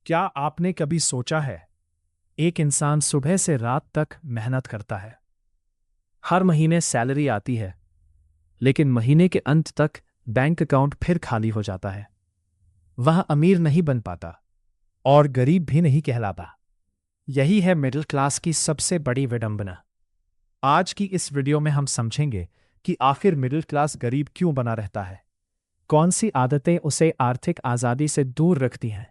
क्या आपने कभी सोचा है, एक इंसान सुबह से रात तक मेहनत करता है, हर महीने सैलरी आती है, लेकिन महीने के अंत तक बैंक अकाउंट फिर खाली हो जाता है। वह अमीर नहीं बन पाता और गरीब भी नहीं कहलाता। यही है मिडिल क्लास की सबसे बड़ी विडंबना। आज की इस वीडियो में हम समझेंगे कि आखिर मिडिल क्लास गरीब क्यों बना रहता है, कौन सी आदतें उसे आर्थिक आज़ादी से दूर रखती हैं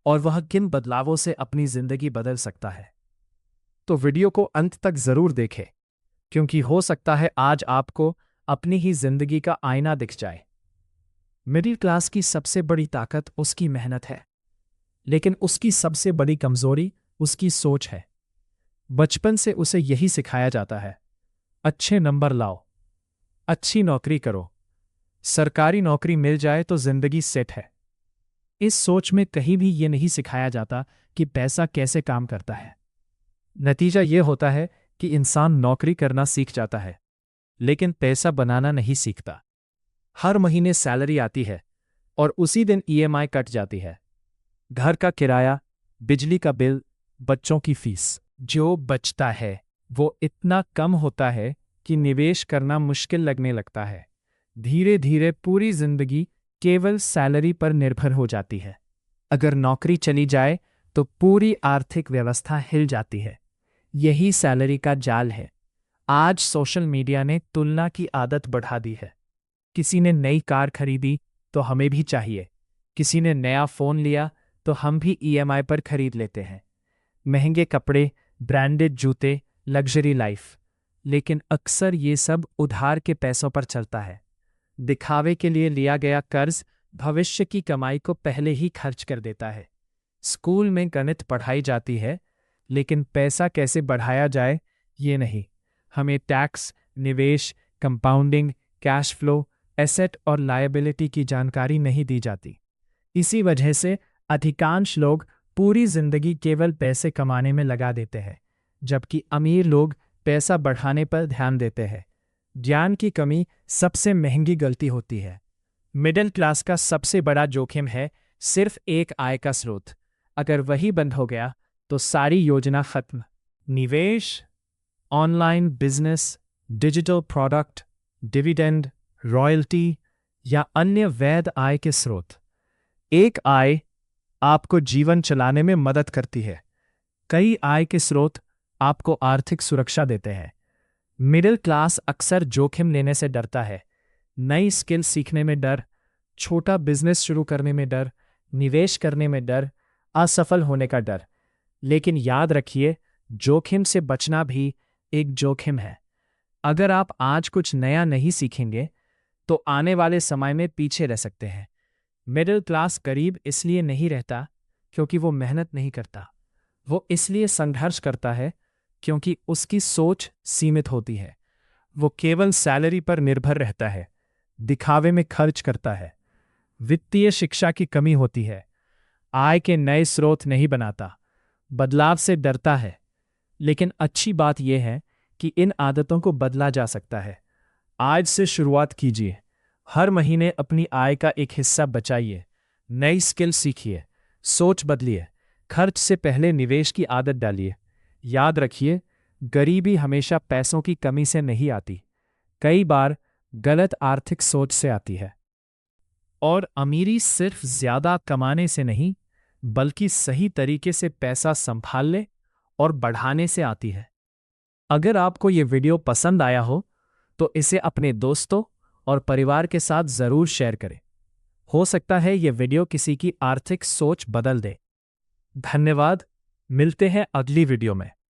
और वह किन बदलावों से अपनी जिंदगी बदल सकता है। तो वीडियो को अंत तक जरूर देखें, क्योंकि हो सकता है आज आपको अपनी ही जिंदगी का आईना दिख जाए। मिडिल क्लास की सबसे बड़ी ताकत उसकी मेहनत है, लेकिन उसकी सबसे बड़ी कमजोरी उसकी सोच है। बचपन से उसे यही सिखाया जाता है, अच्छे नंबर लाओ, अच्छी नौकरी करो, सरकारी नौकरी मिल जाए तो जिंदगी सेट है। इस सोच में कहीं भी ये नहीं सिखाया जाता कि पैसा कैसे काम करता है। नतीजा ये होता है कि इंसान नौकरी करना सीख जाता है, लेकिन पैसा बनाना नहीं सीखता। हर महीने सैलरी आती है और उसी दिन ईएमआई कट जाती है। घर का किराया, बिजली का बिल, बच्चों की फीस। जो बचता है वो इतना कम होता है कि निवेश करना मुश्किल लगने लगता है। धीरे धीरे पूरी जिंदगी केवल सैलरी पर निर्भर हो जाती है। अगर नौकरी चली जाए तो पूरी आर्थिक व्यवस्था हिल जाती है। यही सैलरी का जाल है। आज सोशल मीडिया ने तुलना की आदत बढ़ा दी है। किसी ने नई कार खरीदी तो हमें भी चाहिए, किसी ने नया फोन लिया तो हम भी ईएमआई पर खरीद लेते हैं। महंगे कपड़े, ब्रांडेड जूते, लग्जरी लाइफ। लेकिन अक्सर ये सब उधार के पैसों पर चलता है। दिखावे के लिए लिया गया कर्ज भविष्य की कमाई को पहले ही खर्च कर देता है। स्कूल में गणित पढ़ाई जाती है, लेकिन पैसा कैसे बढ़ाया जाए ये नहीं। हमें टैक्स, निवेश, कंपाउंडिंग, कैश फ्लो, एसेट और लायबिलिटी की जानकारी नहीं दी जाती। इसी वजह से अधिकांश लोग पूरी जिंदगी केवल पैसे कमाने में लगा देते हैं, जबकि अमीर लोग पैसा बढ़ाने पर ध्यान देते हैं। ज्ञान की कमी सबसे महंगी गलती होती है। मिडिल क्लास का सबसे बड़ा जोखिम है सिर्फ एक आय का स्रोत। अगर वही बंद हो गया तो सारी योजना खत्म। निवेश, online business, digital product, dividend, royalty या अन्य वैध आय के स्रोत। एक आय आपको जीवन चलाने में मदद करती है, कई आय के स्रोत आपको आर्थिक सुरक्षा देते हैं। मिडिल क्लास अक्सर जोखिम लेने से डरता है। नई स्किल सीखने में डर, छोटा बिजनेस शुरू करने में डर, निवेश करने में डर, असफल होने का डर। लेकिन याद रखिए, जोखिम से बचना भी एक जोखिम है। अगर आप आज कुछ नया नहीं सीखेंगे तो आने वाले समय में पीछे रह सकते हैं। मिडिल क्लास गरीब इसलिए नहीं रहता क्योंकि वो मेहनत नहीं करता, वो इसलिए संघर्ष करता है क्योंकि उसकी सोच सीमित होती है। वो केवल सैलरी पर निर्भर रहता है, दिखावे में खर्च करता है, वित्तीय शिक्षा की कमी होती है, आय के नए स्रोत नहीं बनाता, बदलाव से डरता है। लेकिन अच्छी बात यह है कि इन आदतों को बदला जा सकता है। आज से शुरुआत कीजिए। हर महीने अपनी आय का एक हिस्सा बचाइए, नई स्किल सीखिए, सोच बदलिए, खर्च से पहले निवेश की आदत डालिए। याद रखिए, गरीबी हमेशा पैसों की कमी से नहीं आती, कई बार गलत आर्थिक सोच से आती है। और अमीरी सिर्फ ज्यादा कमाने से नहीं, बल्कि सही तरीके से पैसा संभालने और बढ़ाने से आती है। अगर आपको ये वीडियो पसंद आया हो तो इसे अपने दोस्तों और परिवार के साथ जरूर शेयर करें। हो सकता है ये वीडियो किसी की आर्थिक सोच बदल दे। धन्यवाद। मिलते हैं अगली वीडियो में।